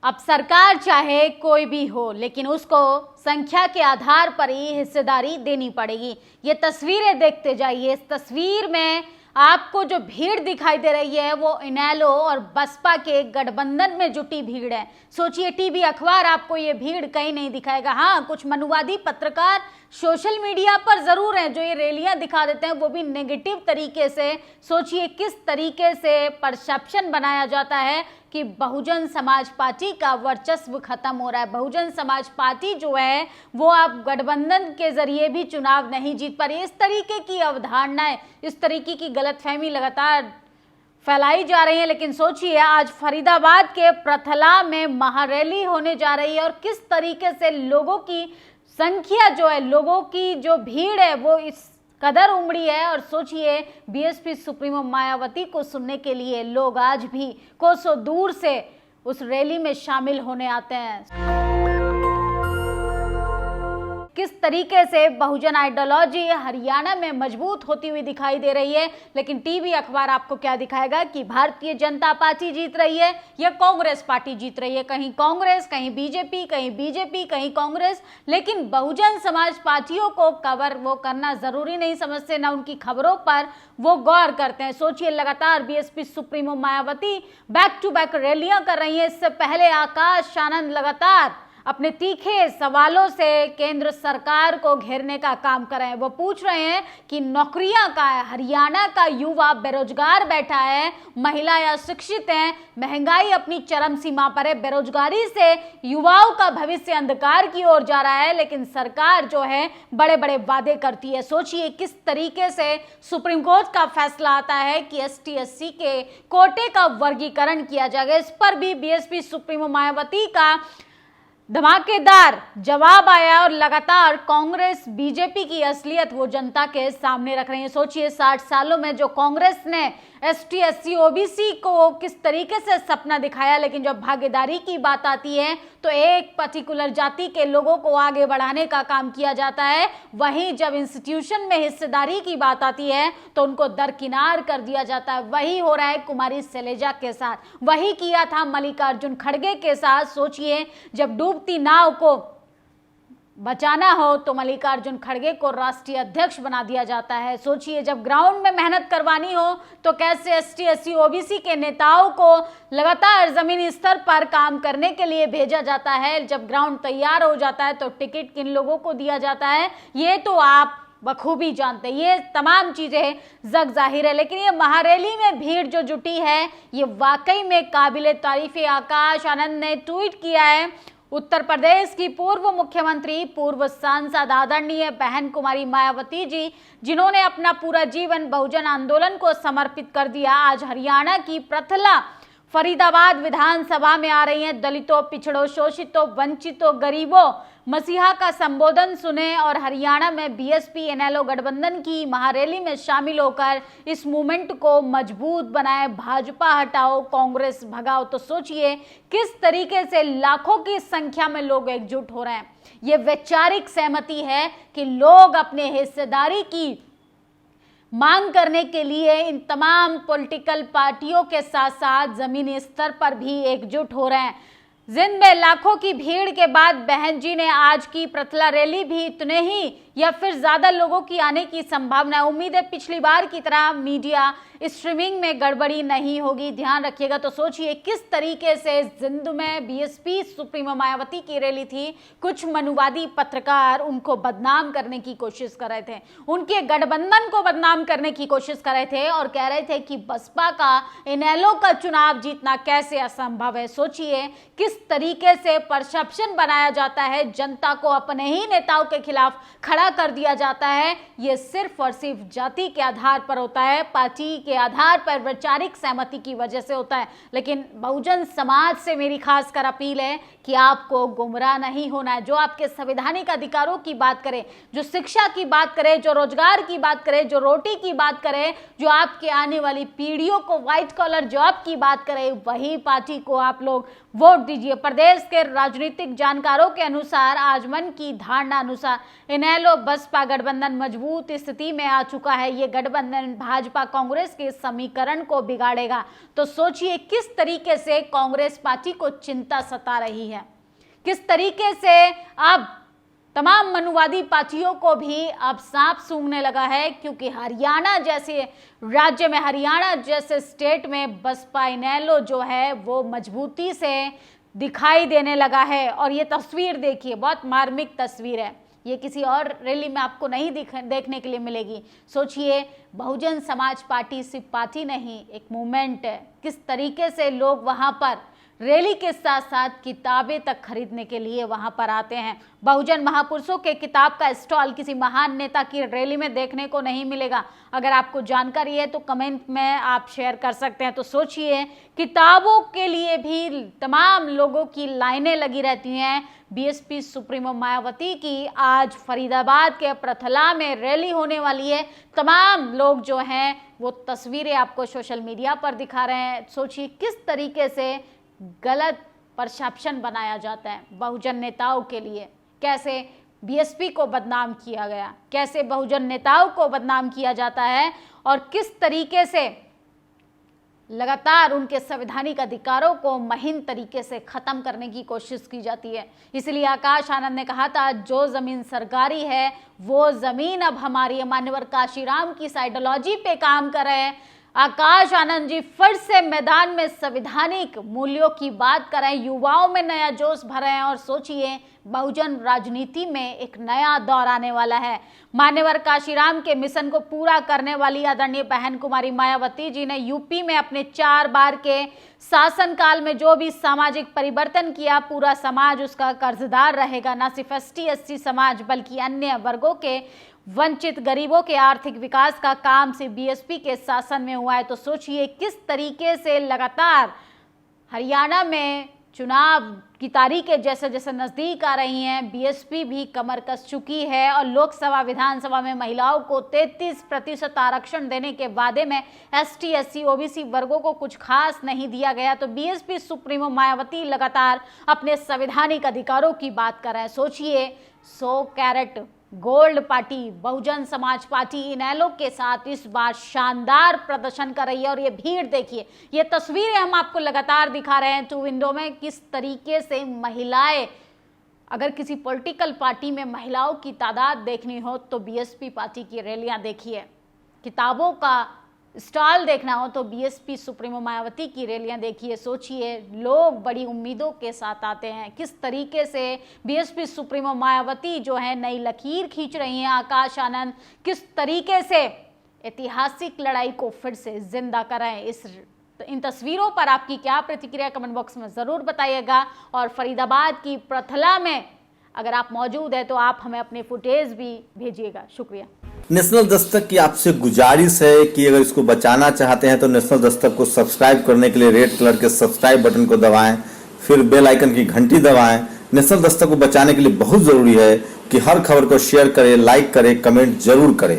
अब सरकार चाहे कोई भी हो, लेकिन उसको संख्या के आधार पर ही हिस्सेदारी देनी पड़ेगी। ये तस्वीरें देखते जाइए। इस तस्वीर में आपको जो भीड़ दिखाई दे रही है वो इनेलो और बसपा के गठबंधन में जुटी भीड़ है। सोचिए, टीवी अखबार आपको ये भीड़ कहीं नहीं दिखाएगा। हाँ, कुछ मनुवादी पत्रकार सोशल मीडिया पर जरूर हैं जो ये रैलियां दिखा देते हैं, वो भी नेगेटिव तरीके से। सोचिए किस तरीके से परसेप्शन बनाया जाता है कि बहुजन समाज पार्टी का वर्चस्व खत्म हो रहा है। बहुजन समाज पार्टी जो है वो आप गठबंधन के जरिए भी चुनाव नहीं जीत पा रही। इस तरीके की अवधारणाएं, इस तरीके की गलतफहमी लगातार फैलाई जा रही है। लेकिन सोचिए, आज फरीदाबाद के प्रथला में महारैली होने जा रही है और किस तरीके से लोगों की संख्या जो है, लोगों की जो भीड़ है वो इस कदर उमड़ी है। और सोचिए, बीएसपी सुप्रीमो मायावती को सुनने के लिए लोग आज भी कोसों दूर से उस रैली में शामिल होने आते हैं। किस तरीके से बहुजन आइडियोलॉजी हरियाणा में मजबूत होती हुई दिखाई दे रही है। लेकिन टीवी अखबार आपको क्या दिखाएगा कि भारतीय जनता पार्टी जीत रही है या कांग्रेस पार्टी जीत रही है। कहीं कांग्रेस, कहीं बीजेपी, कहीं बीजेपी, कहीं कांग्रेस। लेकिन बहुजन समाज पार्टियों को कवर वो करना जरूरी नहीं समझते, ना उनकी खबरों पर वो गौर करते हैं। सोचिए, लगातार BSP supremo Mayawati back to back रैलियां कर रही है। इससे पहले आकाश आनंद लगातार अपने तीखे सवालों से केंद्र सरकार को घेरने का काम कर रहे हैं। वो पूछ रहे हैं कि नौकरियां कहाँ है, हरियाणा का युवा बेरोजगार बैठा है, महिला या शिक्षित हैं, महंगाई अपनी चरम सीमा पर है, बेरोजगारी से युवाओं का भविष्य अंधकार की ओर जा रहा है। लेकिन सरकार जो है बड़े बड़े वादे करती है। सोचिए किस तरीके से सुप्रीम कोर्ट का फैसला आता है कि एसटी एससी के कोटे का वर्गीकरण किया जाएगा। इस पर भी बीएसपी सुप्रीमो मायावती का धमाकेदार जवाब आया और लगातार कांग्रेस बीजेपी की असलियत वो जनता के सामने रख रही है। सोचिए, 60 सालों में जो कांग्रेस ने एसटी एससी ओबीसी को किस तरीके से सपना दिखाया, लेकिन जब भागीदारी की बात आती है तो एक पर्टिकुलर जाति के लोगों को आगे बढ़ाने का काम किया जाता है। वहीं जब इंस्टीट्यूशन में हिस्सेदारी की बात आती है तो उनको दरकिनार कर दिया जाता है। वही हो रहा है कुमारी शैलजा के साथ, वही किया था मल्लिकार्जुन खड़गे के साथ। सोचिए, जब डूबती नाव को बचाना हो तो मल्लिकार्जुन खड़गे को राष्ट्रीय अध्यक्ष बना दिया जाता है। सोचिए, जब ग्राउंड में मेहनत करवानी हो तो कैसे एसटी एससी ओबीसी के नेताओं को लगातार जमीनी स्तर पर काम करने के लिए भेजा जाता है। जब ग्राउंड तैयार हो जाता है तो टिकट किन लोगों को दिया जाता है ये तो आप बखूबी जानते हैं। ये तमाम चीजें जग जाहिर है। लेकिन ये महारैली में भीड़ जो जुटी है ये वाकई में काबिले तारीफ है। आकाश आनंद ने ट्वीट किया है, उत्तर प्रदेश की पूर्व मुख्यमंत्री, पूर्व सांसद आदरणीय बहन कुमारी मायावती जी, जिन्होंने अपना पूरा जीवन बहुजन आंदोलन को समर्पित कर दिया, आज हरियाणा की प्रथला फरीदाबाद विधानसभा में आ रही हैं। दलितों, पिछड़ों, शोषितों, वंचितों, गरीबों, मसीहा का संबोधन सुने और हरियाणा में बीएसपी इनेलो गठबंधन की महारैली में शामिल होकर इस मूवमेंट को मजबूत बनाए। भाजपा हटाओ, कांग्रेस भगाओ। तो सोचिए किस तरीके से लाखों की संख्या में लोग एकजुट हो रहे हैं। ये वैचारिक सहमति है कि लोग अपने हिस्सेदारी की मांग करने के लिए इन तमाम पॉलिटिकल पार्टियों के साथ साथ जमीनी स्तर पर भी एकजुट हो रहे हैं। जिंद में लाखों की भीड़ के बाद बहन जी ने आज की प्रथला रैली भी इतने ही या फिर ज्यादा लोगों की आने की संभावना। उम्मीद है पिछली बार की तरह मीडिया स्ट्रीमिंग में गड़बड़ी नहीं होगी, ध्यान रखिएगा। तो सोचिए किस तरीके से जिंद में बीएसपी सुप्रीमो मायावती की रैली थी। कुछ मनुवादी पत्रकार उनको बदनाम करने की कोशिश कर रहे थे, उनके गठबंधन को बदनाम करने की कोशिश कर रहे थे और कह रहे थे कि बसपा का इनेलो का चुनाव जीतना कैसे असंभव है। सोचिए किस तरीके से परसेप्शन बनाया जाता है, जनता को अपने ही नेताओं के खिलाफ खड़ा कर दिया जाता है। ये सिर्फ और सिर्फ जाति के आधार पर होता है, पार्टी के आधार पर वैचारिक सहमति की वजह से होता है। लेकिन बहुजन समाज से मेरी खासकर अपील है कि आपको गुमराह नहीं होना है। जो आपके संवैधानिक अधिकारों की बात करे, जो शिक्षा की बात करे, जो रोजगार की बात करे, जो रोटी की बात करे, जो आपके आने वाली पीढ़ियों को व्हाइट कॉलर जॉब की बात करे, वही पार्टी को आप लोग वोट दीजिए। प्रदेश के राजनीतिक जानकारों के अनुसार आजमन की धारणा अनुसार इनेलो बसपा गठबंधन मजबूत स्थिति में आ चुका है। ये गठबंधन भाजपा कांग्रेस के समीकरण को बिगाड़ेगा। तो सोचिए किस तरीके से कांग्रेस पार्टी को चिंता सता रही है, किस तरीके से अब तमाम मनुवादी पार्टियों को भी अब सांप सूंघने लगा है, क्योंकि हरियाणा जैसे राज्य में, हरियाणा जैसे स्टेट में बसपा इनेलो जो है वो मजबूती से दिखाई देने लगा है। और ये तस्वीर देखिए, बहुत मार्मिक तस्वीर है। ये किसी और रैली में आपको नहीं देखने के लिए मिलेगी। सोचिए, बहुजन समाज पार्टी सिर्फ पार्टी नहीं, एक मूवमेंट है। किस तरीके से लोग वहां पर रैली के साथ साथ किताबें तक खरीदने के लिए वहां पर आते हैं। बहुजन महापुरुषों के किताब का स्टॉल किसी महान नेता की रैली में देखने को नहीं मिलेगा। अगर आपको जानकारी है तो कमेंट में आप शेयर कर सकते हैं। तो सोचिए, किताबों के लिए भी तमाम लोगों की लाइनें लगी रहती हैं। बीएसपी सुप्रीमो मायावती की आज फरीदाबाद के प्रथला में रैली होने वाली है। तमाम लोग जो हैं वो तस्वीरें आपको सोशल मीडिया पर दिखा रहे हैं। सोचिए किस तरीके से गलत परसेप्शन बनाया जाता है बहुजन नेताओं के लिए, कैसे बीएसपी को बदनाम किया गया, कैसे बहुजन नेताओं को बदनाम किया जाता है, और किस तरीके से लगातार उनके संवैधानिक अधिकारों को महीन तरीके से खत्म करने की कोशिश की जाती है। इसलिए आकाश आनंद ने कहा था, जो जमीन सरकारी है वो जमीन अब हमारी है। मान्यवर काशीराम की आइडियोलॉजी पे काम कर रहे हैं आकाश आनंद जी, फिर से मैदान में संवैधानिक मूल्यों की बात करें, युवाओं में नया जोश भरे हैं। और सोचिए, बहुजन राजनीति में एक नया दौर आने वाला है। मान्यवर काशीराम के मिशन को पूरा करने वाली आदरणीय बहन कुमारी मायावती जी ने यूपी में अपने 4 बार के शासनकाल में जो भी सामाजिक परिवर्तन किया, पूरा समाज उसका कर्जदार रहेगा। न सिर्फ ST/SC समाज बल्कि अन्य वर्गों के वंचित गरीबों के आर्थिक विकास का काम सिर्फ बीएसपी के शासन में हुआ है। तो सोचिए किस तरीके से लगातार हरियाणा में चुनाव की तारीखें जैसे जैसे नजदीक आ रही हैं, बीएसपी भी कमर कस चुकी है। और लोकसभा विधानसभा में महिलाओं को 33% आरक्षण देने के वादे में ST/SC OBC वर्गों को कुछ खास नहीं दिया गया। तो बीएसपी सुप्रीमो मायावती लगातार अपने संवैधानिक अधिकारों की बात कर रहे हैं। सोचिए, 100 carat gold party Bahujan Samaj party इनेलो के साथ इस बार शानदार प्रदर्शन कर रही है। और ये भीड़ देखिए, ये तस्वीरें हम आपको लगातार दिखा रहे हैं 2 विंडो में, किस तरीके से महिलाएं, अगर किसी पॉलिटिकल पार्टी में महिलाओं की तादाद देखनी हो तो बीएसपी पार्टी की रैलियां देखिए, किताबों का स्टॉल देखना हो तो बीएसपी सुप्रीमो मायावती की रैलियां देखिए। सोचिए, लोग बड़ी उम्मीदों के साथ आते हैं। किस तरीके से बीएसपी सुप्रीमो मायावती जो है नई लकीर खींच रही हैं। आकाश आनंद किस तरीके से ऐतिहासिक लड़ाई को फिर से जिंदा कर रहे हैं। इन तस्वीरों पर आपकी क्या प्रतिक्रिया, कमेंट बॉक्स में जरूर बताइएगा। और फरीदाबाद की प्रथला में अगर आप मौजूद है तो आप हमें अपने फुटेज भी भेजिएगा। शुक्रिया। नेशनल दस्तक की आपसे गुजारिश है कि अगर इसको बचाना चाहते हैं तो नेशनल दस्तक को सब्सक्राइब करने के लिए रेड कलर के सब्सक्राइब बटन को दबाएं, फिर बेल आइकन की घंटी दबाएं। नेशनल दस्तक को बचाने के लिए बहुत जरूरी है कि हर खबर को शेयर करें, लाइक करें, कमेंट जरूर करें।